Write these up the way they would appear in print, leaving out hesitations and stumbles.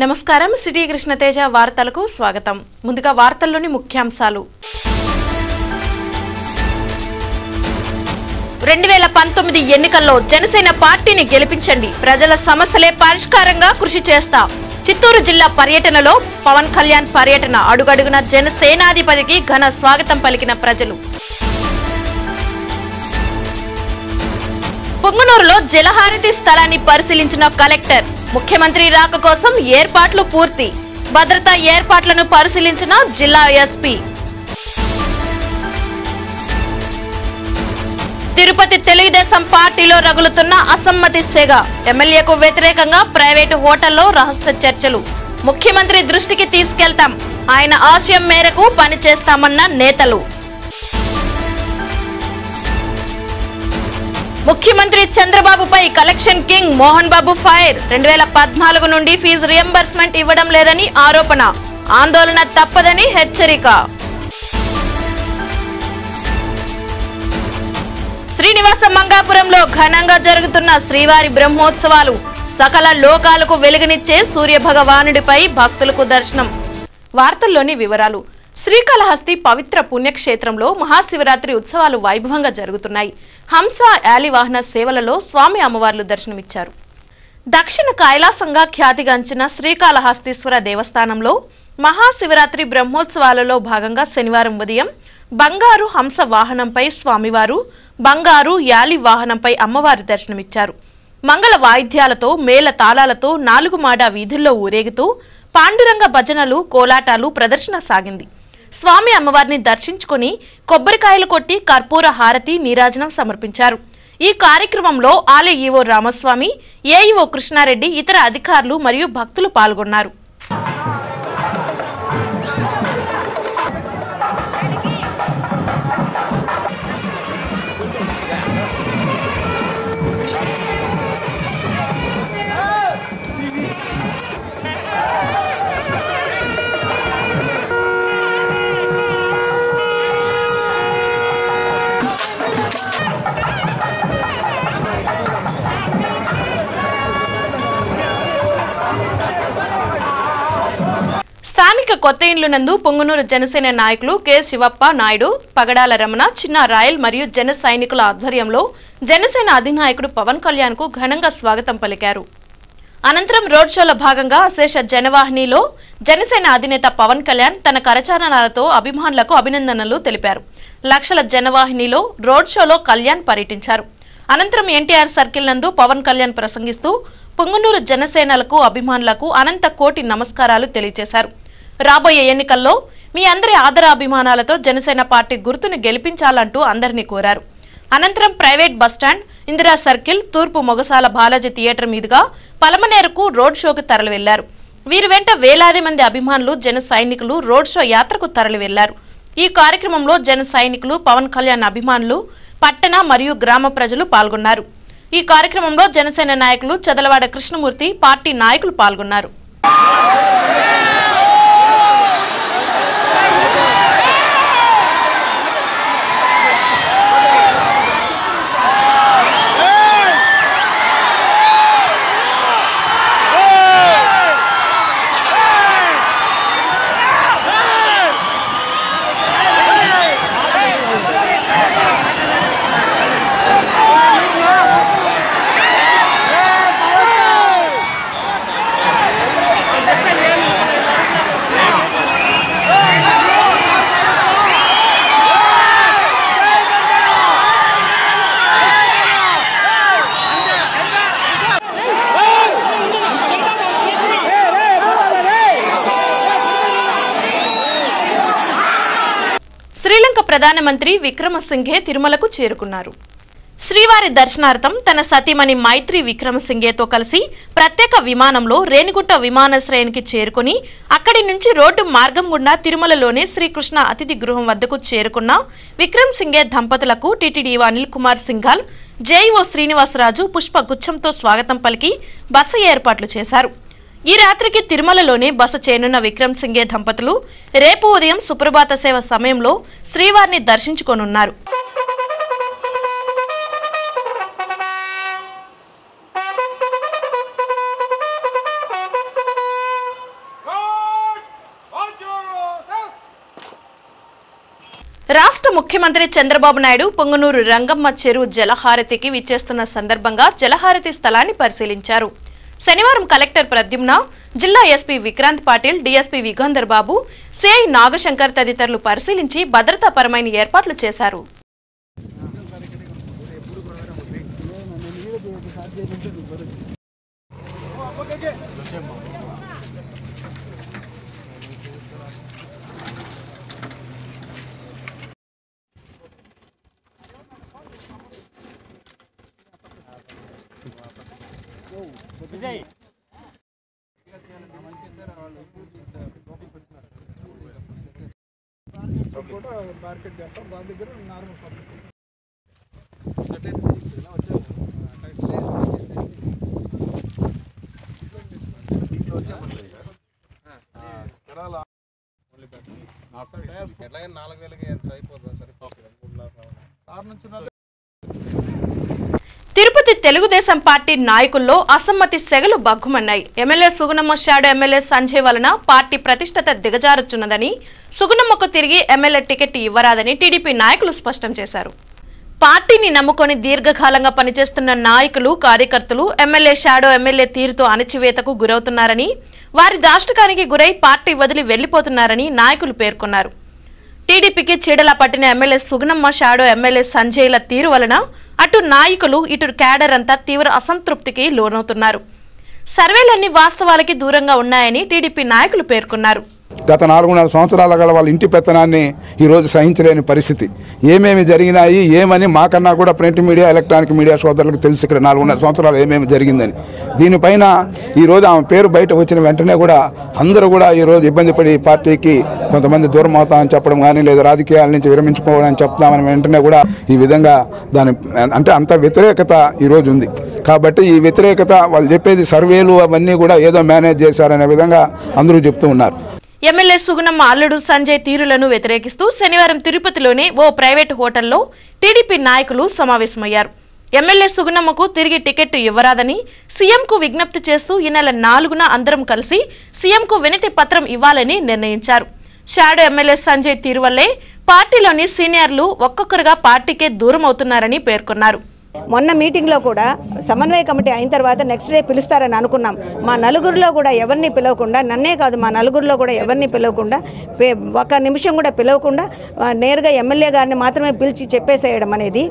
నమస్కారం సిటీ కృష్ణతేజ వార్తలకు స్వాగతం. ముందుగా వార్తల్లోని ముఖ్యాంశాలు. 2019 ఎన్నికల్లో జనసేన పార్టీని గెలిపించండి, ప్రజల సమస్యలే పరిష్కారంగా కృషి చేస్తా. చిత్తూరు జిల్లా పర్యటనలో పవన్ కళ్యాణ్ పర్యటన, అడుగడుగున జనసేనాధిపతికి ఘన స్వాగతం పలికిన ప్రజలు. పొంగనూరులో జలహారతి స్థలాన్ని పరిశీలించిన కలెక్టర్, ముఖ్యమంత్రి రాక కోసం ఏర్పాట్లు పూర్తి, భద్రతా ఏర్పాట్లను పరిశీలించిన జిల్లా ఎస్పీ. తిరుపతి తెలుగుదేశం పార్టీలో రగులుతున్న అసమ్మతి సెగ, ఎమ్మెల్యేకు వ్యతిరేకంగా ప్రైవేటు హోటల్లో రహస్య చర్చలు, ముఖ్యమంత్రి దృష్టికి తీసుకెళ్తాం, ఆయన ఆశయం మేరకు పనిచేస్తామన్న నేతలు. ముఖ్యమంత్రి చంద్రబాబుపై collection king Mohan Babu fire, 2014 నుండి ఫీజు రియంబర్స్మెంట్ ఇవ్వడం లేదని ఆరోపణ, ఆందోళన తప్పదని హెచ్చరిక. శ్రీనివాస మంగాపురంలో ఘనంగా జరుగుతున్న శ్రీవారి బ్రహ్మోత్సవాలు, సకల లోకాలకు వెలుగునిచ్చే సూర్య భగవానుడిపై భక్తులకు దర్శనం. వార్తల్లోని వివరాలు. శ్రీకాళహస్తి పవిత్ర పుణ్యక్షేత్రంలో మహాశివరాత్రి ఉత్సవాలు వైభవంగా జరుగుతున్నాయి. హంస యాలివాహన సేవలలో స్వామి అమ్మవార్లు దర్శనమిచ్చారు. దక్షిణ కైలాసంగా ఖ్యాతిగాంచిన శ్రీకాళహస్తీశ్వర దేవస్థానంలో మహాశివరాత్రి బ్రహ్మోత్సవాలలో భాగంగా శనివారం ఉదయం బంగారు హంస వాహనంపై స్వామివారు, బంగారు యాలి వాహనంపై అమ్మవారు దర్శనమిచ్చారు. మంగళ వాయిద్యాలతో మేళ తాళాలతో 4 మాడ వీధుల్లో ఊరేగుతూ పాండురంగ భజనలు, కోలాటాలు ప్రదర్శన సాగింది. స్వామి అమ్మవారిని దర్శించుకుని కొబ్బరికాయలు కొట్టి కర్పూర హారతి, నీరాజనం సమర్పించారు. ఈ కార్యక్రమంలో ఆలయ ఈవో రామస్వామి, ఏఈఓ కృష్ణారెడ్డి, ఇతర అధికారులు మరియు భక్తులు పాల్గొన్నారు. స్థానిక కొత్త ఇండ్లు నందు పొంగనూరు జనసేన నాయకులు కె శివప్ప నాయుడు, పగడాల రమణ, చిన్న రాయల్ మరియు జన సైనికుల ఆధ్వర్యంలో జనసేన అధినాయకుడు పవన్ కళ్యాణ్ కు ఘనంగా స్వాగతం పలికారు. అనంతరం రోడ్ షోలో భాగంగా అశేష జనవాహినిలో జనసేన అధినేత పవన్ కళ్యాణ్ తన కరచాలనాలతో అభిమానులకు అభినందనలు తెలిపారు. లక్షల జనవాహినిలో రోడ్ షోలో కళ్యాణ్ పర్యటించారు. అనంతరం ఎన్టీఆర్ సర్కిల్ నందు పవన్ కళ్యాణ్ ప్రసంగిస్తూ పొంగనూరు జనసేనలకు, అభిమానులకు అనంత కోటి నమస్కారాలు తెలియజేశారు. రాబోయే ఎన్నికల్లో మీ అందరి ఆదరాభిమానాలతో జనసేన పార్టీ గుర్తును గెలిపించాలంటూ అందరినీ కోరారు. అనంతరం ప్రైవేట్ బస్టాండ్, ఇందిరా సర్కిల్, తూర్పు మొగసాల బాలాజీ థియేటర్ మీదుగా పలమనేరుకు రోడ్ షోకు తరలి వెళ్లారు. వీరి వెంట వేలాది మంది అభిమానులు, జన సైనికులు రోడ్ షో యాత్రకు తరలి వెళ్లారు. ఈ కార్యక్రమంలో జన సైనికులు, పవన్ కళ్యాణ్ అభిమానులు, పట్టణ మరియు గ్రామ ప్రజలు పాల్గొన్నారు. ఈ కార్యక్రమంలో జనసేన నాయకులు చదలవాడ కృష్ణమూర్తి, పార్టీ నాయకులు పాల్గొన్నారు. శ్రీలంక ప్రధానమంత్రి విక్రమసింఘే తిరుమలకు చేరుకున్నారు. శ్రీవారి దర్శనార్థం తన సతీమణి మైత్రి విక్రమసింఘేతో కలిసి ప్రత్యేక విమానంలో రేణిగుంట విమానాశ్రయానికి చేరుకుని అక్కడి నుంచి రోడ్డు మార్గం గుండా తిరుమలలోనే శ్రీకృష్ణ అతిథి గృహం వద్దకు చేరుకున్న విక్రమసింఘే దంపతులకు టీటీడీ అనిల్ కుమార్ సింఘాల్, జేఈఓ శ్రీనివాసరాజు పుష్పగుచ్చంతో స్వాగతం పలికి బస ఏర్పాట్లు చేశారు. ఈ రాత్రికి తిరుమలలోనే బస చేయనున్న విక్రమసింఘే దంపతులు రేపు ఉదయం సుప్రభాత సేవ సమయంలో శ్రీవారిని దర్శించుకోనున్నారు. ముఖ్యమంత్రి చంద్రబాబు నాయుడు పొంగనూరు రంగమ్మ చెరువు జలహారతికి విచ్చేస్తున్న సందర్భంగా జలహారతి స్థలాన్ని పరిశీలించారు. శనివారం కలెక్టర్ ప్రద్యుమ్న, జిల్లా ఎస్పీ విక్రాంత్ పాటిల్, డీఎస్పీ విగంధర్ బాబు, సిఐ నాగశంకర్ తదితరులు పరిశీలించి భద్రతాపరమైన ఏర్పాట్లు చేశారు. మార్కెట్ చేస్తాం దాని దగ్గర నార్మల్ తిరుపతి తెలుగుదేశం పార్టీ నాయకుల్లో అసమ్మతి సెగలు బగ్గుమన్నాయి. MLA Sugunamma shadow MLA Sanjay వలన పార్టీ ప్రతిష్టత దిగజారుచున్నదని, సుగుణమ్మకు తిరిగి ఎమ్మెల్యే టికెట్ ఇవ్వరాదని టీడీపీ నాయకులు స్పష్టం చేశారు. పార్టీని నమ్ముకొని దీర్ఘకాలంగా పనిచేస్తున్న నాయకులు, కార్యకర్తలు ఎమ్మెల్యే షాడో ఎమ్మెల్యే తీరుతో అణచివేతకు గురవుతున్నారని, వారి దాష్టికానికి గురై పార్టీ వదిలి వెళ్లిపోతున్నారని నాయకులు పేర్కొన్నారు. టీడీపీకి చీడలా పట్టిన ఎమ్మెల్యే సుగుణమ్మ షాడో ఎమ్మెల్యే సంజయ్ల తీరు వలన అటు నాయకులు, ఇటు క్యాడర్ అంతా తీవ్ర అసంతృప్తికి లోనవుతున్నారు. సర్వేలన్నీ వాస్తవాలకి దూరంగా ఉన్నాయని టీడీపీ నాయకులు పేర్కొన్నారు. గత 4.5 సంవత్సరాల గల వాళ్ళ ఇంటి పెత్తనాన్ని ఈరోజు సహించలేని పరిస్థితి. ఏమేమి జరిగినాయి ఏమని మాకన్నా కూడా ప్రింట్ మీడియా, ఎలక్ట్రానిక్ మీడియా సోదరులకు తెలుసు ఇక్కడ 4.5 సంవత్సరాలు ఏమేమి జరిగిందని. దీనిపైన ఈరోజు ఆమె పేరు బయట వచ్చిన వెంటనే కూడా అందరూ కూడా ఈరోజు ఇబ్బంది పడి పార్టీకి కొంతమంది దూరం అవుతామని చెప్పడం కానీ, లేదా రాజకీయాల నుంచి విరమించుకోవాలని చెప్తామని వెంటనే కూడా ఈ విధంగా దాని అంటే అంత వ్యతిరేకత ఈరోజు ఉంది. కాబట్టి ఈ వ్యతిరేకత వాళ్ళు చెప్పేది సర్వేలు అవన్నీ కూడా ఏదో మేనేజ్ చేశారనే విధంగా అందరూ చెప్తూ ఉన్నారు. ఎమ్మెల్యే సుగుణమ్మ అల్లుడు సంజయ్ తీరులను వ్యతిరేకిస్తూ శనివారం తిరుపతిలోని ఓ ప్రైవేటు హోటల్లో టీడీపీ నాయకులు సమావేశమయ్యారు. ఎమ్మెల్యే సుగుణమ్మకు తిరిగి టికెట్ ఇవ్వరాదని సీఎంకు విజ్ఞప్తి చేస్తూ ఈ నెల 4న అందరం కలిసి సీఎంకు వినతి పత్రం ఇవ్వాలని నిర్ణయించారు. షాడో ఎమ్మెల్యే సంజయ్ తీరు వల్లే పార్టీలోని సీనియర్లు ఒక్కొక్కరుగా పార్టీకే దూరం అవుతున్నారని పేర్కొన్నారు. మొన్న మీటింగ్లో కూడా సమన్వయ కమిటీ అయిన తర్వాత నెక్స్ట్ డే పిలుస్తారని అనుకున్నాం. మా నలుగురిలో కూడా ఎవరిని పిలవకుండా, నన్నే కాదు మా నలుగురిలో కూడా ఎవరిని పిలవకుండా, ఒక నిమిషం కూడా పిలవకుండా నేరుగా ఎమ్మెల్యే గారిని మాత్రమే పిలిచి చెప్పేసేయడం అనేది,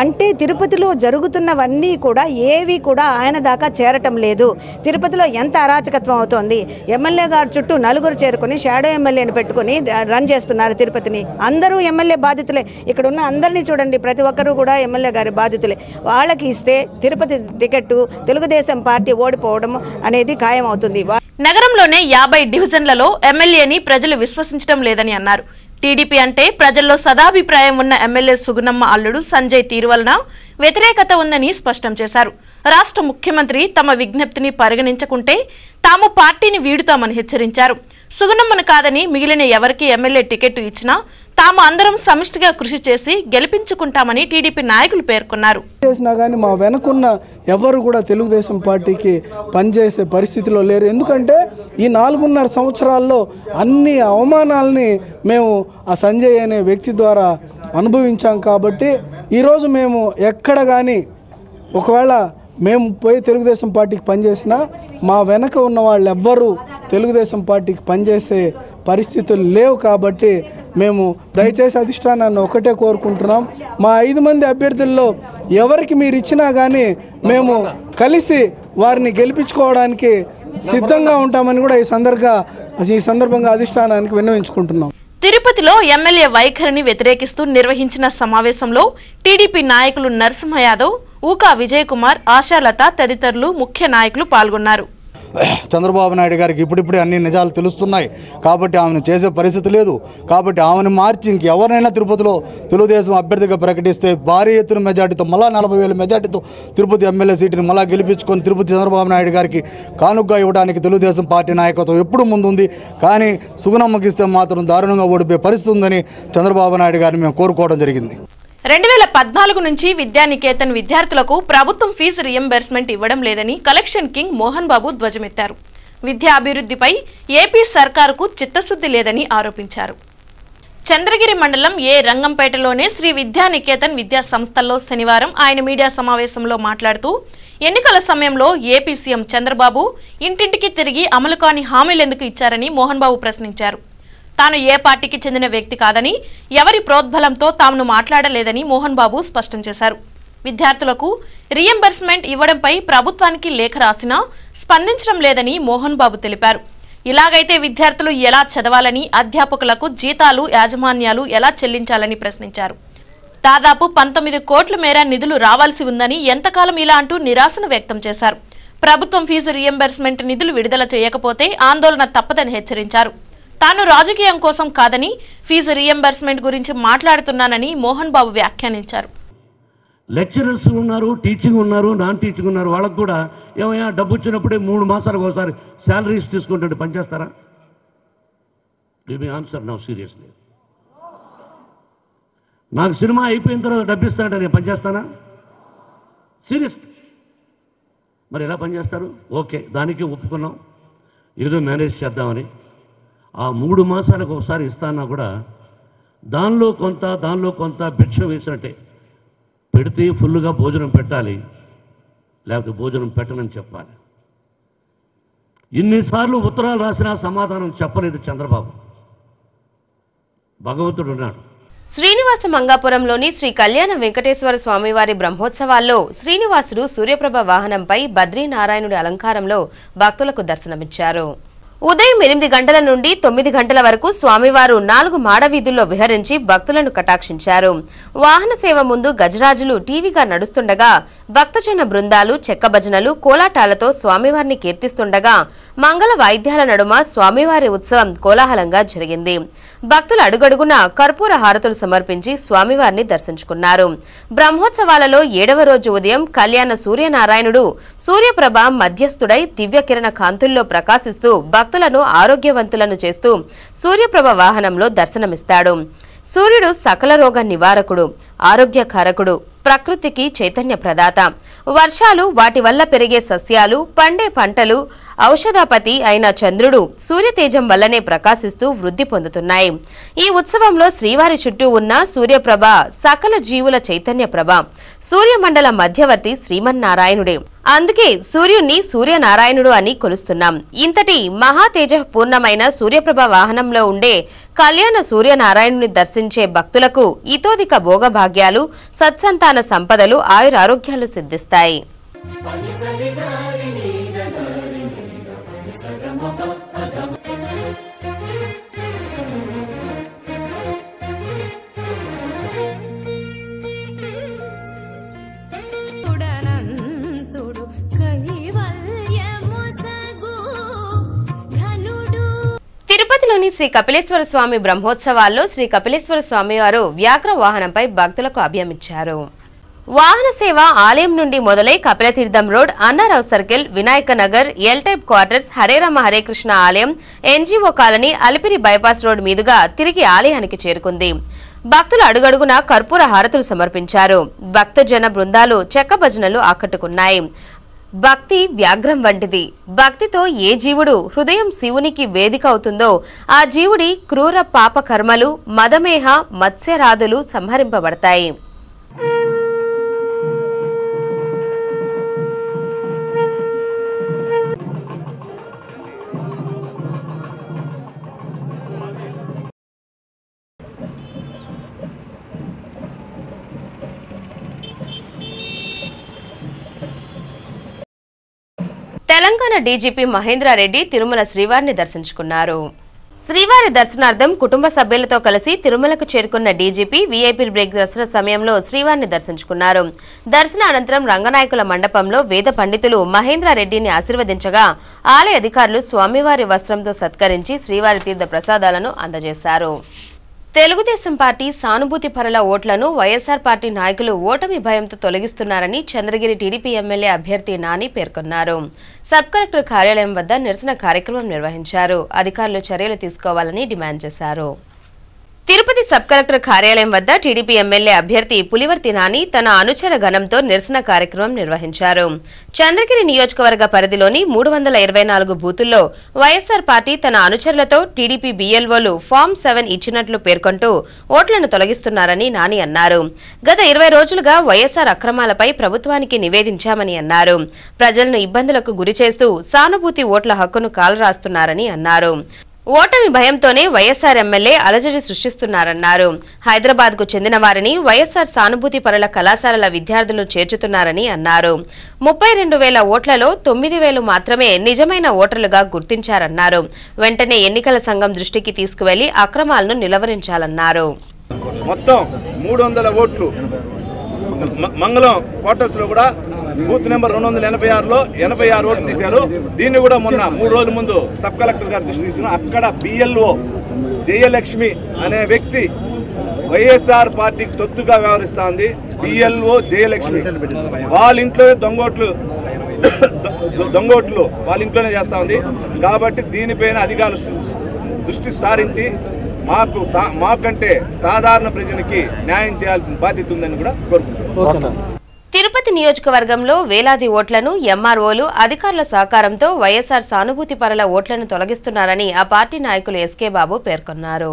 అంటే తిరుపతిలో జరుగుతున్నవన్నీ కూడా ఏవి కూడా ఆయన దాకా చేరటం లేదు. తిరుపతిలో ఎంత అరాచకత్వం అవుతోంది. ఎమ్మెల్యే గారు చుట్టూ నలుగురు చేరుకొని షాడో ఎమ్మెల్యేని పెట్టుకుని రన్ చేస్తున్నారు తిరుపతిని. అందరూ ఎమ్మెల్యే బాధితులే. ఇక్కడ ఉన్న అందరినీ చూడండి, ప్రతి ఒక్కరూ కూడా ఎమ్మెల్యే గారి బాధితులే. వాళ్ళకి ఇస్తే తిరుపతి టికెట్ తెలుగుదేశం పార్టీ ఓడిపోవడం అనేది ఖాయమవుతుంది. నగరంలోనే 50 డివిజన్లలో ఎమ్మెల్యేని ప్రజలు విశ్వసించడం లేదని అన్నారు. టీడీపీ అంటే ప్రజల్లో సదాభిప్రాయం ఉన్న ఎమ్మెల్యే సుగుణమ్మ అల్లుడు సంజయ్ తీరు వలన వ్యతిరేకత ఉందని స్పష్టం చేశారు. రాష్ట్ర ముఖ్యమంత్రి తమ విజ్ఞప్తిని పరిగణించకుంటే తాము పార్టీని వీడుతామని హెచ్చరించారు. సుగుణమ్మను కాదని మిగిలిన ఎవరికి ఎమ్మెల్యే టికెట్ ఇచ్చినా తాము అందరం సమిష్టిగా కృషి చేసి గెలిపించుకుంటామని టీడీపీ నాయకులు పేర్కొన్నారు. చేసినా కానీ మా వెనకున్న ఎవరు కూడా తెలుగుదేశం పార్టీకి పనిచేసే పరిస్థితిలో లేరు. ఎందుకంటే ఈ 4.5 సంవత్సరాల్లో అన్ని అవమానాలని మేము ఆ సంజయ్ అనే వ్యక్తి ద్వారా అనుభవించాం. కాబట్టి ఈరోజు మేము ఎక్కడ కానీ ఒకవేళ మేము పోయి తెలుగుదేశం పార్టీకి పనిచేసినా మా వెనక ఉన్న వాళ్ళు ఎవ్వరూ తెలుగుదేశం పార్టీకి పనిచేసే పరిస్థితులు లేవు. కాబట్టి మేము దయచేసి అధిష్టానాన్ని ఒకటే కోరుకుంటున్నాం, మా 5 మంది అభ్యర్థుల్లో ఎవరికి మీరు ఇచ్చినా కానీ మేము కలిసి వారిని గెలిపించుకోవడానికి సిద్ధంగా ఉంటామని కూడా ఈ సందర్భంగా అధిష్టానానికి విన్నవించుకుంటున్నాం. తిరుపతిలో ఎమ్మెల్యే వైఖరిని వ్యతిరేకిస్తూ నిర్వహించిన సమావేశంలో టీడీపీ నాయకులు నరసింహ యాదవ్, ఊకా విజయ్ కుమార్, ఆశాలత తదితరులు ముఖ్య నాయకులు పాల్గొన్నారు. చంద్రబాబు నాయుడు గారికి ఇప్పుడిప్పుడే అన్ని నిజాలు తెలుస్తున్నాయి. కాబట్టి ఆమెను చేసే పరిస్థితి లేదు. కాబట్టి ఆమెను మార్చి ఇంకెవరినైనా తిరుపతిలో తెలుగుదేశం అభ్యర్థిగా ప్రకటిస్తే భారీ ఎత్తున మెజార్టీతో మళ్ళా 40,000 మెజార్టీతో తిరుపతి ఎమ్మెల్యే సీటుని మళ్ళా గెలిపించుకొని తిరుపతి చంద్రబాబు నాయుడు గారికి కానుకగా ఇవ్వడానికి తెలుగుదేశం పార్టీ నాయకత్వం ఎప్పుడు ముందుంది. కానీ సుగుణమ్మకి ఇస్తే మాత్రం దారుణంగా ఓడిపోయే పరిస్థితి ఉందని చంద్రబాబు నాయుడు గారిని మేము కోరుకోవడం జరిగింది. 2014 నుంచి విద్యానికేతన్ విద్యార్థులకు ప్రభుత్వం ఫీజు రియంబర్స్మెంట్ ఇవ్వడం లేదని కలెక్షన్ కింగ్ మోహన్ బాబు ధ్వజమెత్తారు. విద్యా అభివృద్ధిపై ఏపీ సర్కారుకు చిత్తశుద్ధి లేదని ఆరోపించారు. చంద్రగిరి మండలం ఏ రంగంపేటలోని శ్రీ విద్యానికేతన్ విద్యా సంస్థల్లో శనివారం ఆయన మీడియా సమావేశంలో మాట్లాడుతూ ఎన్నికల సమయంలో ఏపీ సీఎం చంద్రబాబు ఇంటింటికి తిరిగి అమలు కాని హామీలు ఎందుకు ఇచ్చారని మోహన్ బాబు ప్రశ్నించారు. తాను ఏ పార్టీకి చెందిన వ్యక్తి కాదని, ఎవరి ప్రోద్బలంతో తాను మాట్లాడలేదని మోహన్ బాబు స్పష్టం చేశారు. విద్యార్థులకు రీఎంబర్స్మెంట్ ఇవ్వడంపై ప్రభుత్వానికి లేఖ రాసినా స్పందించడం లేదని మోహన్ బాబు తెలిపారు. ఇలాగైతే విద్యార్థులు ఎలా చదవాలని, అధ్యాపకులకు జీతాలు యాజమాన్యాలు ఎలా చెల్లించాలని ప్రశ్నించారు. దాదాపు 19 కోట్ల మేర నిధులు రావాల్సి ఉందని ఎంతకాలం ఇలా అంటూ నిరాశను వ్యక్తం చేశారు. ప్రభుత్వం ఫీజు రీఎంబర్స్మెంట్ నిధులు విడుదల చేయకపోతే ఆందోళన తప్పదని హెచ్చరించారు. తాను రాజకీయం కోసం కాదని ఫీజు రీఎంబర్స్మెంట్ గురించి మాట్లాడుతున్నానని మోహన్ బాబు వ్యాఖ్యానించారు. లెక్చరర్స్ ఉన్నారు, టీచింగ్ ఉన్నారు, నాన్ టీచింగ్ ఉన్నారు. వాళ్ళకు కూడా ఏమయ్యా డబ్బు వచ్చినప్పుడే 3 మాసాలకు ఒకసారి శాలరీస్ తీసుకుంటుంటే పనిచేస్తారా? Give me answer now seriously. నాకు సినిమా అయిపోయిన తర్వాత డబ్బు ఇస్తానంటే నేను పనిచేస్తానా? సీరియస్. మరి ఎలా పనిచేస్తారు? ఓకే, దానికి ఒప్పుకున్నాం, ఏదో మేనేజ్ చేద్దామని. ఆ 3 మాసాలకు ఒకసారి ఇస్తానా కూడా దానిలో కొంత భిక్ష వేసినట్టే పెడితే ఫుల్గా భోజనం పెట్టాలి, లేకపోతే భోజనం పెట్టనని చెప్పాలి. ఇన్నిసార్లు ఉత్తరాలు రాసినా సమాధానం చెప్పలేదు చంద్రబాబు. భగవంతుడు ఉన్నాడు. శ్రీనివాస మంగాపురంలోని శ్రీ కళ్యాణ వెంకటేశ్వర స్వామివారి బ్రహ్మోత్సవాల్లో శ్రీనివాసుడు సూర్యప్రభ వాహనంపై బద్రీనారాయణుడి అలంకారంలో భక్తులకు దర్శనమిచ్చారు. ఉదయం 8 గంటల నుండి 9 గంటల వరకు స్వామివారు 4 మాడవీధుల్లో విహరించి భక్తులను కటాక్షించారు. వాహన సేవ ముందు గజరాజులు టీవీగా నడుస్తుండగా భక్తజన బృందాలు చెక్క భజనలు కోలాటాలతో స్వామివారిని కీర్తిస్తుండగా మంగళ వాయిద్యాల నడుమ స్వామివారి ఉత్సవం కోలాహలంగా జరిగింది. భక్తులు అడుగడుగున కర్పూర హారతులు సమర్పించి స్వామివారిని దర్శించుకున్నారు. బ్రహ్మోత్సవాలలో 7వ రోజు ఉదయం కళ్యాణ సూర్యనారాయణుడు సూర్యప్రభ మధ్యస్థుడై దివ్యకిరణ కాంతుల్లో ప్రకాశిస్తూ భక్తులను ఆరోగ్యవంతులను చేస్తూ సూర్యప్రభ వాహనంలో దర్శనమిస్తాడు. సూర్యుడు సకల రోగ నివారకుడు, ఆరోగ్యకారకుడు, ప్రకృతికి చైతన్య ప్రదాత. వర్షాలు, వాటి వల్ల పెరిగే సస్యాలు, పండే పంటలు, ఔషధాపతి అయిన చంద్రుడు సూర్యతేజం వల్లనే ప్రకాశిస్తూ వృద్ధి పొందుతున్నాయి. ఈ ఉత్సవంలో శ్రీవారి చుట్టూ ఉన్న సూర్యప్రభ సకల జీవుల చైతన్య ప్రభ. సూర్యమండల మధ్యవర్తి శ్రీమన్నారాయణుడే. అందుకే సూర్యుణ్ణి సూర్యనారాయణుడు అని కొలుస్తున్నాం. ఇంతటి మహాతేజ పూర్ణమైన సూర్యప్రభ వాహనంలో ఉండే కళ్యాణ సూర్యనారాయణుని దర్శించే భక్తులకు ఇతోధిక భోగభాగ్యాలు, సత్సంతాన సంపదలు, ఆయురారోగ్యాలు సిద్ధిస్తాయి. తిరుపతిలోని శ్రీ కపిలేశ్వర స్వామి బ్రహ్మోత్సవాల్లో శ్రీ కపిలేశ్వర స్వామివారు వ్యాఘ్ర వాహనంపై భక్తులకు అభయమిచ్చారు. వాహన సేవ ఆలయం నుండి మొదలై Kapilatheertham road, Annarao circle, Vinayaka Nagar, L type quarters, Hare Rama Hare Krishna ఆలయం, NGO colony, Alipiri bypass road మీదుగా తిరిగి ఆలయానికి చేరుకుంది. భక్తులు అడుగడుగున కర్పూర హారతులు సమర్పించారు. భక్తజన బృందాలు చెక్క భజనలు ఆకట్టుకున్నాయి. భక్తి వ్యాఘ్రం వంటిది. భక్తితో ఏ జీవుడు హృదయం శివునికి వేదిక అవుతుందో ఆ జీవుడి క్రూర పాప కర్మలు, మదమేహ మత్స్యరాదులు సంహరింపబడతాయి. తెలంగాణ డీజీపీ మహేంద్రారెడ్డి తిరుమల శ్రీవారిని దర్శించుకున్నారు. శ్రీవారి దర్శనార్థం కుటుంబ సభ్యులతో కలిసి తిరుమలకు చేరుకున్న డీజీపీ వీఐపీ బ్రేక్ దర్శన సమయంలో శ్రీవారిని దర్శించుకున్నారు. దర్శన అనంతరం రంగనాయకుల మండపంలో వేద పండితులు మహేంద్రారెడ్డిని ఆశీర్వదించగా ఆలయ అధికారులు స్వామివారి వస్త్రంతో సత్కరించి శ్రీవారి తీర్థ ప్రసాదాలను అందజేశారు. తెలుగుదేశం పార్టీ సానుభూతి పరుల ఓట్లను వైఎస్ఆర్ పార్టీ నాయకులు ఓటమి భయంతో తొలగిస్తున్నారని చంద్రగిరి టీడీపీ ఎమ్మెల్యే అభ్యర్థి నాని పేర్కొన్నారు. సబ్ కలెక్టర్ కార్యాలయం వద్ద నిరసన కార్యక్రమం నిర్వహించారు. అధికారులు చర్యలు తీసుకోవాలని డిమాండ్ చేశారు. తిరుపతి సబ్ కలెక్టర్ కార్యాలయం వద్ద టీడీపీ ఎమ్మెల్యే అభ్యర్థి పులివర్తి నాని తన అనుచర గణంతో నిరసన కార్యక్రమం నిర్వహించారు. చంద్రగిరి నియోజకవర్గ పరిధిలోని 324 బూతుల్లో వైఎస్సార్ పార్టీ తన అనుచరులతో టీడీపీ బీఎల్ఓలు ఫామ్ 7 ఇచ్చినట్లు పేర్కొంటూ ఓట్లను తొలగిస్తున్నారని నాని అన్నారు. గత 20 రోజులుగా వైఎస్సార్ అక్రమాలపై ప్రభుత్వానికి నివేదించామని అన్నారు. ప్రజలను ఇబ్బందులకు గురిచేస్తూ సానుభూతి ఓట్ల హక్కును కాలరాస్తున్నారని అన్నారు. ఓటమి భయంతోనే వైఎస్సార్ ఎమ్మెల్యే అలజడి సృష్టిస్తున్నారన్నారు. హైదరాబాద్ కు చెందిన వారిని వైఎస్సార్ సానుభూతి పరుల కళాశాలల విద్యార్థులు చేర్చుతున్నారని అన్నారు. 32,000 ఓట్లలో 9,000 మాత్రమే నిజమైన ఓటర్లుగా గుర్తించారన్నారు. వెంటనే ఎన్నికల సంఘం దృష్టికి తీసుకువెళ్లి అక్రమాలను నిలవరించాలన్నారు. మొత్తం 300 ఓట్లు మంగళం క్వార్టర్స్ లో కూడా బూత్ నెంబర్ 286లో 86 ఓట్లు తీశారు. దీన్ని కూడా మొన్న 3 రోజుల ముందు సబ్ కలెక్టర్ గారు దృష్టి తీసుకున్నాం. అక్కడ బిఎల్ఓ జయలక్ష్మి అనే వ్యక్తి వైఎస్ఆర్ పార్టీకి తొత్తుగా వ్యవహరిస్తా ఉంది. బిఎల్ఓ జయలక్ష్మి వాళ్ళ ఇంట్లో దొంగోట్లు వాళ్ళ ఇంట్లోనే చేస్తా ఉంది. కాబట్టి దీనిపైన అధికారులు దృష్టి సారించి మాకంటే సాధారణ ప్రజలకి న్యాయం చేయాల్సిన బాధ్యత ఉందని కూడా కోరుకుంటున్నాం. తిరుపతి నియోజకవర్గంలో వేలాది ఓట్లను ఎంఆర్ఓలు అధికారుల సహకారంతో వైఎస్సార్ సానుభూతి పరుల ఓట్లను తొలగిస్తున్నారని ఆ పార్టీ నాయకులు ఎస్కే బాబు పేర్కొన్నారు.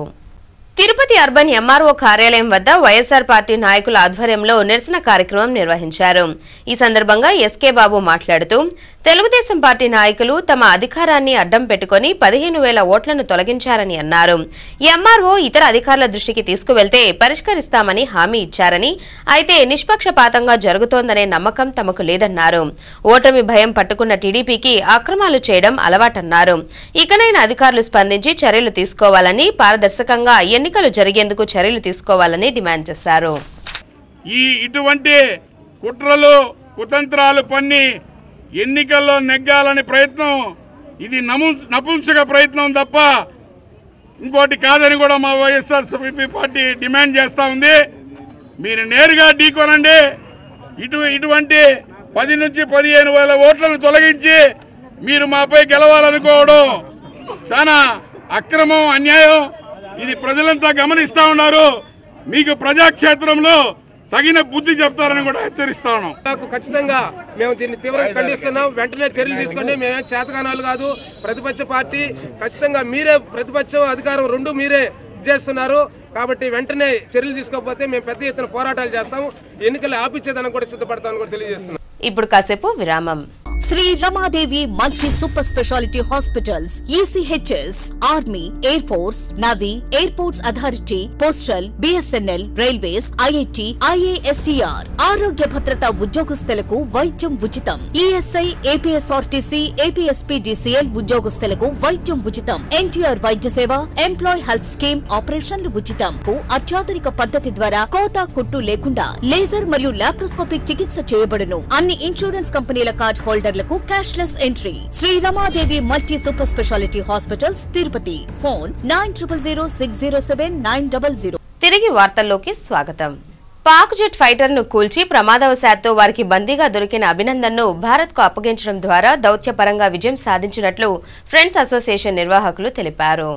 తిరుపతి అర్బన్ ఎంఆర్ఓ కార్యాలయం వద్ద వైఎస్సార్ పార్టీ నాయకుల ఆధ్వర్యంలో నిరసన కార్యక్రమం నిర్వహించారు. ఈ సందర్భంగా ఎస్కే బాబు మాట్లాడుతూ తెలుగుదేశం పార్టీ నాయకులు తమ అధికారాన్ని అడ్డం పెట్టుకుని 15,000 ఓట్లను తొలగించారని అన్నారు. ఎంఆర్ఓ ఇతర అధికారుల దృష్టికి తీసుకువెళ్తే పరిష్కరిస్తామని హామీ ఇచ్చారని, అయితే నిష్పక్షపాతంగా జరుగుతోందనే నమ్మకం తమకు లేదన్నారు. ఓటమి భయం పట్టుకున్న టీడీపీకి అక్రమాలు చేయడం అలవాటన్నారు. ఇకనైనా అధికారులు స్పందించి చర్యలు తీసుకోవాలని, పారదర్శకంగా ఎన్నికలు జరిగేందుకు చర్యలు తీసుకోవాలని డిమాండ్ చేశారు. ఇటువంటి కుట్రలు కుతంత్రాలు పన్ని ఎన్నికల్లో నెగ్గాలని ప్రయత్నం ఇది నపుంసక ప్రయత్నం తప్ప ఇంకోటి కాదని కూడా మా వైఎస్ఆర్సీపీ పార్టీ డిమాండ్ చేస్తూ ఉంది. మీరు నేరుగా ఢీకొనండి. ఇటువంటి 10 నుంచి 15,000 ఓట్లను తొలగించి మీరు మాపై గెలవాలనుకోవడం చాలా అక్రమం, అన్యాయం. ఇది ప్రజలంతా గమనిస్తూ ఉన్నారు. మీకు ప్రజాక్షేత్రంలో తగిన బుద్ధి చెప్తారని కూడా హెచ్చరిస్తా ఉన్నాం. ఖచ్చితంగా మేము దీన్ని తీవ్రంగా ఖండిస్తున్నాం. వెంటనే చర్యలు తీసుకోండి. మేమేం చేతకానాలు కాదు. ప్రతిపక్ష పార్టీ ఖచ్చితంగా మీరే ప్రతిపక్షం అధికారం రెండు మీరే చేస్తున్నారు. కాబట్టి వెంటనే చర్యలు తీసుకోకపోతే మేము పెద్ద ఎత్తున పోరాటాలు చేస్తాము. ఎన్నికలు ఆపించేదానికి కూడా సిద్ధపడతామని కూడా తెలియజేస్తున్నాం. ఇప్పుడు కాసేపు విరామం. Shri Ramadevi multi super speciality hospitals, ECHS, army, air force, navy, airports authority, postal, BSNL, railways, IIT, IISER ఆరోగ్య భద్రత ఉద్యోగస్తులకు వైద్యం ఉచితం. ఈఎస్ఐ, ఏపీఎస్ఆర్టీసీ, ఏపీఎస్పీడీసీఎల్ ఉద్యోగస్తులకు వైద్యం ఉచితం. ఎన్టీఆర్ వైద్య సేవ, ఎంప్లాయ్ హెల్త్ స్కీమ్ ఆపరేషన్లు ఉచితం. అత్యాధునిక పద్ధతి ద్వారా కోతా కుట్టు లేకుండా లేజర్ మరియు లాప్రోస్కోపిక్ చికిత్స చేయబడును. అన్ని ఇన్సూరెన్స్ కంపెనీల కార్డ్ హోల్డర్లకు cashless entry. Shri Ramadevi multi super speciality hospitals, Tirupati. Phone 9000607900. తిరిగి వార్తల్లోకి స్వాగతం. పాక్ జెట్ ఫైటర్ ను కూల్చి ప్రమాదవశాత్తు వారికి బందీగా దొరికిన అభినందన్ ను భారత్ కు అప్పగించడం ద్వారా దౌత్యపరంగా విజయం సాధించినట్లు ఫ్రెండ్స్ అసోసియేషన్ నిర్వాహకులు తెలిపారు.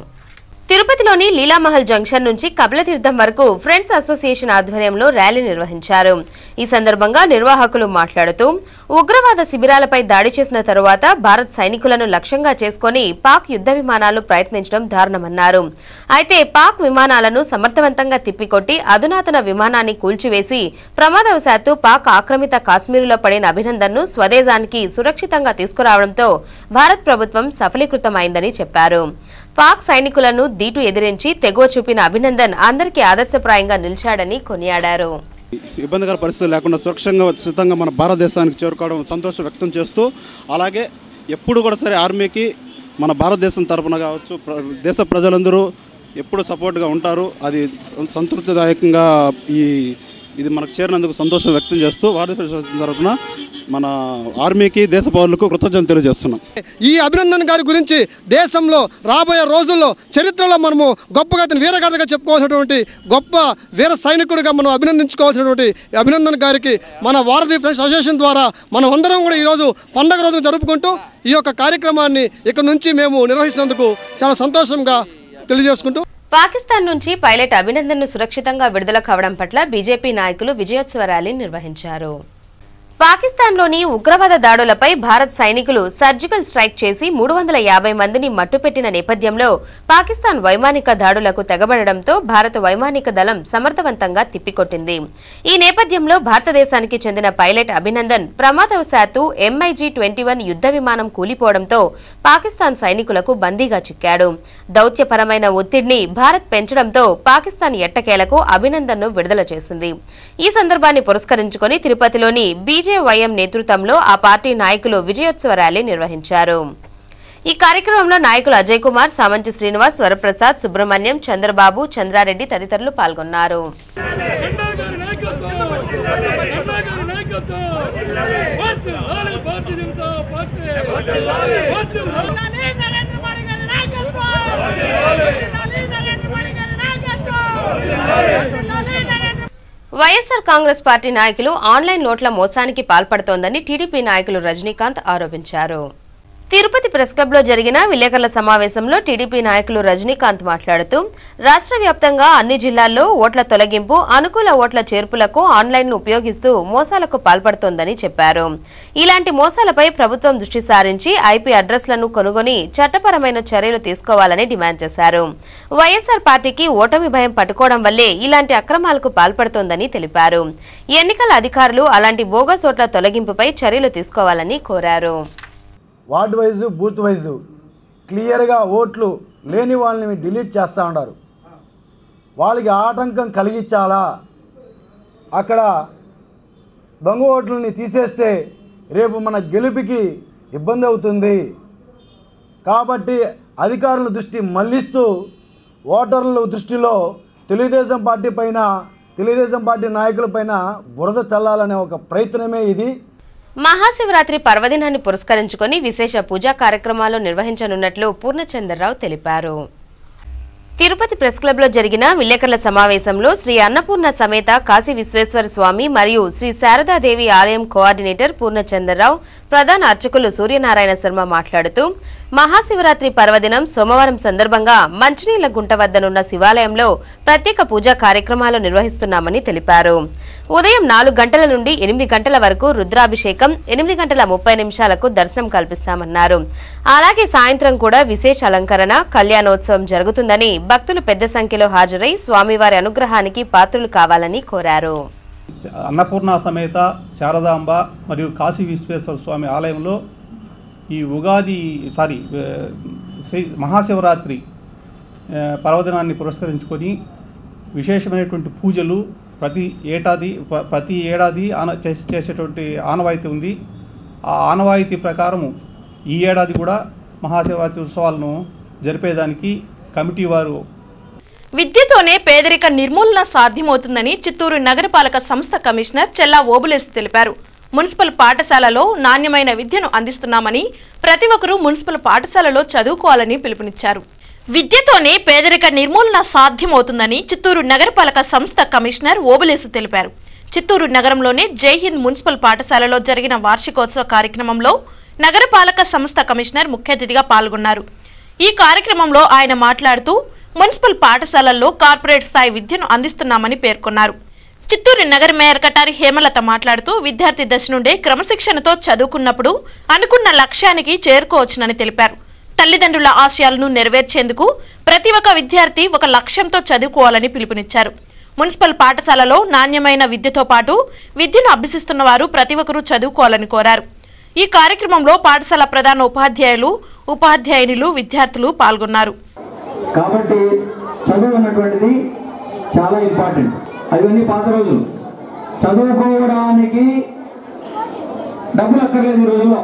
తిరుపతిలోని లీలామహల్ జంక్షన్ నుంచి కపిలతీర్థం వరకు ఫ్రెండ్స్ అసోసియేషన్ ఆధ్వర్యంలో ర్యాలీ నిర్వహించారు. ఈ సందర్భంగా నిర్వాహకులు మాట్లాడుతూ ఉగ్రవాద శిబిరాలపై దాడి చేసిన తరువాత భారత్ సైనికులను లక్ష్యంగా చేసుకుని పాక్ యుద్ధ విమానాలు ప్రయత్నించడం దారుణమన్నారు. అయితే పాక్ విమానాలను సమర్థవంతంగా తిప్పికొట్టి అధునాతన విమానాన్ని కూల్చివేసి ప్రమాదవశాత్తు పాక్ ఆక్రమిత కాశ్మీరులో పడిన అభినందన్ ను స్వదేశానికి సురక్షితంగా తీసుకురావడంతో భారత్ ప్రభుత్వం సఫలీకృతమైందని చెప్పారు. పాక్ సైనికులను దీటు ఎదిరించి తెగువ చూపిన అభినందన్ అందరికీ ఆదర్శప్రాయంగా నిలిచాడని కొనియాడారు. ఇబ్బందికర పరిస్థితులు లేకుండా సురక్షితంగా మన భారతదేశానికి చేరుకోవడం సంతోషం వ్యక్తం చేస్తూ, అలాగే ఎప్పుడు కూడా సరే ఆర్మీకి మన భారతదేశం తరపున కావచ్చు దేశ ప్రజలందరూ ఎప్పుడు సపోర్ట్గా ఉంటారు. అది సంతృప్తిదాయకంగా ఇది మనకు చేరినందుకు సంతోషం వ్యక్తం చేస్తూ భారతదేశం తరపున మన ఆర్మీకి దేశ పౌరులకు కృతజ్ఞతలు తెలియజేస్తున్నాం. ఈ అభినందన్ గారి గురించి దేశంలో రాబోయే రోజుల్లో చరిత్రలో మనము గొప్పగా వీరగాథగా చెప్పుకోవాల్సినటువంటి గొప్ప వీర సైనికుడిగా మనం అభినందించుకోవాల్సినటువంటి అభినందన్ గారికి మన వారధి ఫ్రెండ్స్ అసోసియేషన్ ద్వారా మనం అందరం కూడా ఈరోజు పండగ రోజున జరుపుకుంటూ ఈ యొక్క కార్యక్రమాన్ని ఇక్కడ నుంచి మేము నిర్వహిస్తున్నందుకు చాలా సంతోషంగా తెలియజేసుకుంటూ పాకిస్తాన్ నుంచి పైలట్ అభినందన్ను సురక్షితంగా విడుదల కావడం పట్ల బీజేపీ నాయకులు విజయోత్సవ ర్యాలీ నిర్వహించారు. పాకిస్తాన్లోని ఉగ్రవాద దాడులపై భారత్ సైనికులు సర్జికల్ స్ట్రైక్ చేసి 350 మందిని మట్టుపెట్టిన నేపథ్యంలో పాకిస్తాన్ వైమానిక దాడులకు తెగబడడంతో భారత వైమానిక దళం సమర్థవంతంగా తిప్పికొట్టింది. ఈ నేపథ్యంలో భారతదేశానికి చెందిన పైలట్ అభినందన్ ప్రమాదవశాత్తు MiG-21 యుద్ధ విమానం కూలిపోవడంతో పాకిస్తాన్ సైనికులకు బందీగా చిక్కాడు. దౌత్యపరమైన ఒత్తిడిని భారత్ పెంచడంతో పాకిస్తాన్ ఎట్టకేలకు అభినందన్ను విడుదల చేసింది. ఈ సందర్భాన్ని పురస్కరించుకుని తిరుపతిలోని బీజేవైఎం నేతృత్వంలో ఆ పార్టీ నాయకులు విజయోత్సవ ర్యాలీ నిర్వహించారు. ఈ కార్యక్రమంలో నాయకులు అజయ్ కుమార్, సామంచి శ్రీనివాస్, వరప్రసాద్, సుబ్రహ్మణ్యం, చంద్రబాబు, చంద్రారెడ్డి తదితరులు పాల్గొన్నారు. వైఎస్ఆర్ కాంగ్రెస్ పార్టీ నాయకులు ఆన్లైన్ నోట్ల మోసానికి పాల్పడుతోందని టీడీపీ నాయకులు రజనీకాంత్ ఆరోపించారు. తిరుపతి ప్రెస్ క్లబ్ లో జరిగిన విలేకరుల సమావేశంలో టీడీపీ నాయకులు రజనీకాంత్ మాట్లాడుతూ రాష్ట్ర వ్యాప్తంగా అన్ని జిల్లాల్లో ఓట్ల తొలగింపు, అనుకూల ఓట్ల చేర్పులకు ఆన్లైన్ ను ఉపయోగిస్తూ మోసాలకు పాల్పడుతోందని చెప్పారు. ఇలాంటి మోసాలపై ప్రభుత్వం దృష్టి సారించి ఐపీ అడ్రస్లను కొనుగొని చట్టపరమైన చర్యలు తీసుకోవాలని డిమాండ్ చేశారు. వైఎస్ఆర్ పార్టీకి ఓటమి భయం పట్టుకోవడం వల్లే ఇలాంటి అక్రమాలకు పాల్పడుతోందని తెలిపారు. ఎన్నికల అధికారులు అలాంటి బోగస్ ఓట్ల తొలగింపుపై చర్యలు తీసుకోవాలని కోరారు. వార్డు వైజు, బూత్ వైజు క్లియర్గా ఓట్లు లేని వాళ్ళని డిలీట్ చేస్తూ ఉన్నారు. వాళ్ళకి ఆటంకం కలిగించాలా? అక్కడ దొంగ ఓట్లని తీసేస్తే రేపు మన గెలుపుకి ఇబ్బంది అవుతుంది. కాబట్టి అధికారుల దృష్టి మళ్లిస్తూ ఓటర్ల దృష్టిలో తెలుగుదేశం పార్టీ పైన, తెలుగుదేశం పార్టీ నాయకులపైన బురద చల్లాలనే ఒక ప్రయత్నమే ఇది. మహాశివరాత్రి పర్వదినాన్ని పురస్కరించుకుని విశేష పూజా కార్యక్రమాలు నిర్వహించనున్నట్లు పూర్ణచంద్రరావు తెలిపారు. తిరుపతి ప్రెస్ క్లబ్ లో జరిగిన విలేకరుల సమావేశంలో శ్రీ అన్నపూర్ణ సమేత కాశీ విశ్వేశ్వర స్వామి మరియు శ్రీ శారదాదేవి ఆలయం కోఆర్డినేటర్ పూర్ణచంద్రరావు, ప్రధాన అర్చకులు సూర్యనారాయణ శర్మ మాట్లాడుతూ మహాశివరాత్రి పర్వదినం సోమవారం సందర్భంగా మంచినీళ్ల గుంట వద్దనున్న శివాలయంలో ప్రత్యేక పూజా కార్యక్రమాలు నిర్వహిస్తున్నామని తెలిపారు. ఉదయం 4 గంటల నుండి 8 గంటల వరకు రుద్రాభిషేకం, 8 గంటల 30 నిమిషాలకు దర్శనం కల్పిస్తామన్నారు. అలాగే సాయంత్రం కూడా విశేష అలంకరణ, కళ్యాణోత్సవం జరుగుతుందని భక్తులు పెద్ద సంఖ్యలో హాజరై స్వామివారి అనుగ్రహానికి పాత్రులు కావాలని కోరారు. అన్నపూర్ణ సమేత శారదాంబ మరియు కాశీ విశ్వేశ్వర స్వామి ఆలయంలో ఈ మహాశివరాత్రి పర్వదినాన్ని పురస్కరించుకొని విశేషమైనటువంటి పూజలు ప్రతి ఏడాది చేసేటువంటి ఆనవాయితీ ఉంది. ఆ ఆనవాయితీ ప్రకారము ఈ ఏడాది కూడా మహాశివరాత్రి ఉత్సవాలను జరిపేదానికి కమిటీ వారు విద్యతోనే పేదరిక నిర్మూలన సాధ్యమవుతుందని చిత్తూరు నగరపాలక సంస్థ కమిషనర్ చెల్లా ఓబులేసి తెలిపారు. మున్సిపల్ పాఠశాలలో నాణ్యమైన విద్యను అందిస్తున్నామని, ప్రతి ఒక్కరూ మున్సిపల్ పాఠశాలలో చదువుకోవాలని పిలుపునిచ్చారు. విద్యతోనే పేదరిక నిర్మూలన సాధ్యమవుతుందని చిత్తూరు నగరపాలక సంస్థ కమిషనర్ ఓబులేసు తెలిపారు. చిత్తూరు నగరంలోని జైహింద్ మున్సిపల్ పాఠశాలలో జరిగిన వార్షికోత్సవ కార్యక్రమంలో నగరపాలక సంస్థ కమిషనర్ ముఖ్య అతిథిగా పాల్గొన్నారు. ఈ కార్యక్రమంలో ఆయన మాట్లాడుతూ మున్సిపల్ పాఠశాలల్లో కార్పొరేట్ స్థాయి విద్యను అందిస్తున్నామని పేర్కొన్నారు. చిత్తూరు నగర మేయర్ కటారి హేమలత మాట్లాడుతూ విద్యార్థి దశ నుండే క్రమశిక్షణతో చదువుకున్నప్పుడు అనుకున్న లక్ష్యానికి చేరుకోవచ్చునని తెలిపారు. తల్లిదండ్రుల ఆశయాలను నెరవేర్చేందుకు ప్రతి ఒక్క విద్యార్థి ఒక లక్ష్యంతో చదువుకోవాలని పిలుపునిచ్చారు. మున్సిపల్ పాఠశాలలో నాణ్యమైన విద్యతో పాటు విద్యను అభ్యసిస్తున్న వారు ప్రతి ఒక్కరూ చదువుకోవాలని కోరారు. ఈ కార్యక్రమంలో పాఠశాల ప్రధాన ఉపాధ్యాయులు, ఉపాధ్యాయునులు, విద్యార్థులు పాల్గొన్నారు. కాబట్టి చదువు అన్నటువంటిది చాలా ఇంపార్టెంట్. అవన్నీ పాత రోజులు. చదువుకోవడానికి డబ్బులు అక్కర్లేదు. ఈ రోజుల్లో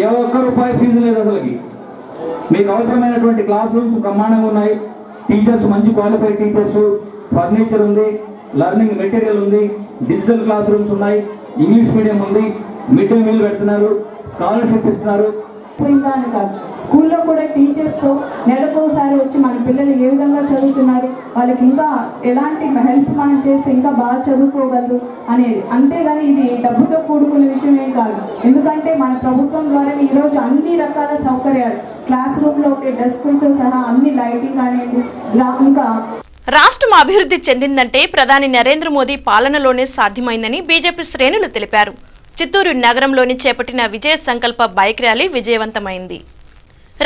ఏ ఒక్క రూపాయి ఫీజు లేదు అసలుకి. మీకు అవసరమైనటువంటి క్లాస్ రూమ్స్ బ్రహ్మాండంగా ఉన్నాయి. టీచర్స్ మంచి క్వాలిఫైడ్ టీచర్స్, ఫర్నిచర్ ఉంది, లెర్నింగ్ మెటీరియల్ ఉంది, డిజిటల్ క్లాస్ రూమ్స్ ఉన్నాయి, ఇంగ్లీష్ మీడియం ఉంది, మిడ్ డే మీల్ పెడుతున్నారు, స్కాలర్షిప్ ఇస్తున్నారు. పోయిందని కాదు, స్కూల్లో కూడా టీచర్స్తో నెలకోసారి వచ్చి మన పిల్లలు ఏ విధంగా చదువుతున్నారు, వాళ్ళకి ఇంకా ఎలాంటి హెల్ప్ మనం చేస్తే ఇంకా బాగా చదువుకోగలరు అనేది. అంతేగాని ఇది డబ్బుతో కూడుకున్న విషయం ఏం కాదు. ఎందుకంటే మన ప్రభుత్వం ద్వారా ఈరోజు అన్ని రకాల సౌకర్యాలు, క్లాస్ రూమ్లో ఉండే డెస్కులతో సహా అన్ని లైటింగ్ అనేది ఇంకా రాష్ట్రం అభివృద్ధి చెందిందంటే ప్రధాని నరేంద్ర మోదీ పాలనలోనే సాధ్యమైందని బీజేపీ శ్రేణులు తెలిపారు. చిత్తూరు నగరంలోని చేపట్టిన విజయ సంకల్ప బైక్ ర్యాలీ విజయవంతమైంది.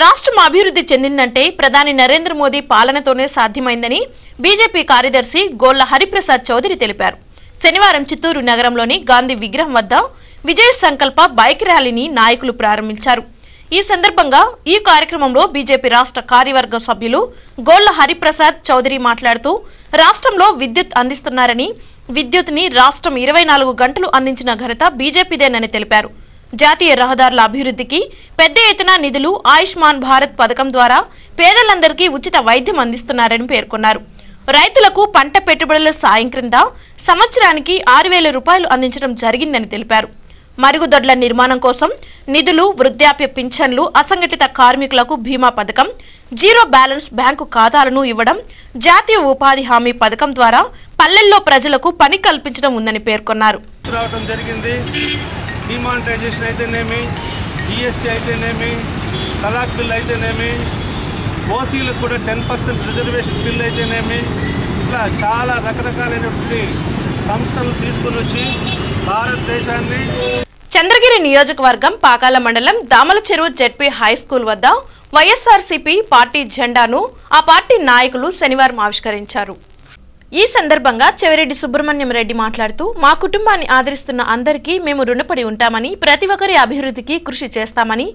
రాష్ట్రం అభివృద్ధి చెందిందంటే ప్రధాని నరేంద్ర మోదీ పాలనతోనే సాధ్యమైందని బీజేపీ కార్యదర్శి గోళ్ల హరిప్రసాద్ చౌదరి తెలిపారు. శనివారం చిత్తూరు నగరంలోని గాంధీ విగ్రహం వద్ద విజయ సంకల్ప బైక్ ర్యాలీని నాయకులు ప్రారంభించారు. ఈ సందర్భంగా ఈ కార్యక్రమంలో బీజేపీ రాష్ట్ర కార్యవర్గ సభ్యులు గోళ్ల హరిప్రసాద్ చౌదరి మాట్లాడుతూ రాష్ట్రంలో విద్యుత్ అందిస్తున్నారని, విద్యుత్ని రాష్ట్రం 24 గంటలు అందించిన ఘనత బీజేపీదేనని తెలిపారు. జాతీయ రహదారుల అభివృద్ధికి పెద్ద ఎత్తున నిధులు, ఆయుష్మాన్ భారత్ పథకం ద్వారా పేదలందరికీ ఉచిత వైద్యం అందిస్తున్నారని పేర్కొన్నారు. రైతులకు పంట పెట్టుబడుల సాయం క్రింద సంవత్సరానికి 6,000 రూపాయలు అందించడం జరిగిందని తెలిపారు. మరుగుదొడ్ల నిర్మాణం కోసం నిధులు, వృద్ధాప్య పింఛన్లు, అసంఘటిత కార్మికులకు బీమా పథకం, జీరో బ్యాలెన్స్ బ్యాంకు ఖాతాలను ఇవ్వడం, జాతీయ ఉపాధి హామీ పథకం ద్వారా పల్లెల్లో ప్రజలకు పని కల్పించడం ఉందని పేర్కొన్నారు. డిమానిటైజేషన్ అయితేనేమి, జిఎస్టీ అయితేనేమి, తలాక్ బిల్ అయితేనేమి, ఓసీలకు కూడా 10% రిజర్వేషన్ బిల్ అయితేనేమి, ఇట్లా చాలా రకరకాలైనటువంటి సంస్కరణలు తీసుకుని వచ్చి భారతదేశాన్ని. చంద్రగిరి నియోజకవర్గం పాకాల మండలం దామల చెరువు జెడ్పీ హై స్కూల్ వద్ద వైఎస్ఆర్సీపీ పార్టీ జెండాను ఆ పార్టీ నాయకులు శనివారం ఆవిష్కరించారు. ఈ సందర్భంగా చెవిరెడ్డి సుబ్రహ్మణ్యం రెడ్డి మాట్లాడుతూ, మా కుటుంబాన్ని ఆదరిస్తున్న అందరికీ మేము రుణపడి ఉంటామని, ప్రతి ఒక్కరి అభివృద్ధికి కృషి చేస్తామని,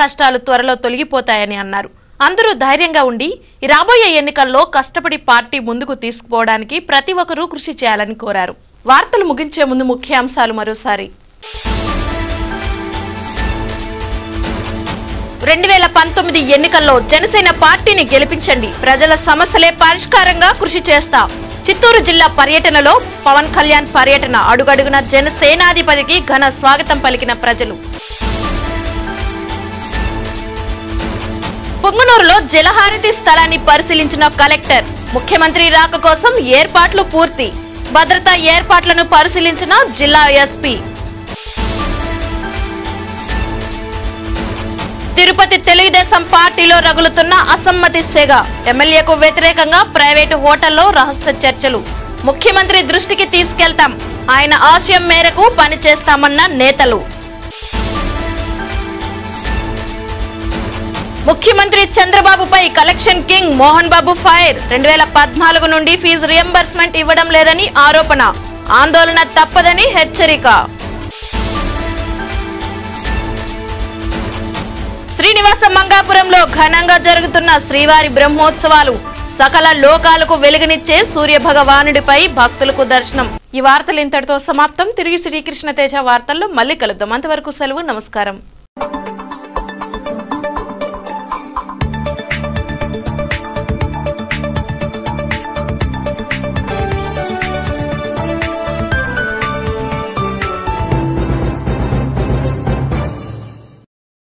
కష్టాలు త్వరలో తొలగిపోతాయని అన్నారు. అందరూ ధైర్యంగా ఉండి రాబోయే ఎన్నికల్లో కష్టపడి పార్టీ ముందుకు తీసుకుపోవడానికి ప్రతి ఒక్కరూ కృషి చేయాలని కోరారు. వార్తలు ముగించే ముందు ముఖ్యాంశాలు మరోసారి. 2019 ఎన్నికల్లో జనసేన పార్టీని గెలిపించండి, ప్రజల సమస్యలే పరిష్కారంగా కృషి చేస్తా. చిత్తూరు జిల్లా పర్యటనలో పవన్ కళ్యాణ్ పర్యటన, అడుగడుగున జనసేనాధిపతికి ఘన స్వాగతం పలికిన ప్రజలు. పొంగనూరులో జలహారతి స్థలాన్ని పరిశీలించిన కలెక్టర్, ముఖ్యమంత్రి రాక కోసం ఏర్పాట్లు పూర్తి, భద్రతా ఏర్పాట్లను పరిశీలించిన జిల్లా ఎస్పీ. తిరుపతి తెలుగుదేశం పార్టీలో రగులుతున్న అసమ్మతి సెగ, ఎమ్మెల్యేకు వ్యతిరేకంగా ప్రైవేటు హోటల్లో రహస్య చర్చలు, ముఖ్యమంత్రి దృష్టికి తీసుకెళ్తాం, ఆయన ఆశయం మేరకు పనిచేస్తామన్న నేతలు. ముఖ్యమంత్రి చంద్రబాబుపై collection king Mohan Babu fire, 2014 నుండి ఫీజు రియంబర్స్మెంట్ ఇవ్వడం లేదని ఆరోపణ, ఆందోళన తప్పదని హెచ్చరిక. శ్రీనివాస మంగాపురంలో ఘనంగా జరుగుతున్న శ్రీవారి బ్రహ్మోత్సవాలు, సకల లోకాలకు వెలుగునిచ్చే సూర్య భగవానుడిపై భక్తులకు దర్శనం. ఈ వార్తలు ఇంతటితో సమాప్తం. తిరిగి శ్రీకృష్ణ తేజ వార్తల్లో మళ్ళీ కలుద్దాం. అంతవరకు సెలవు. నమస్కారం.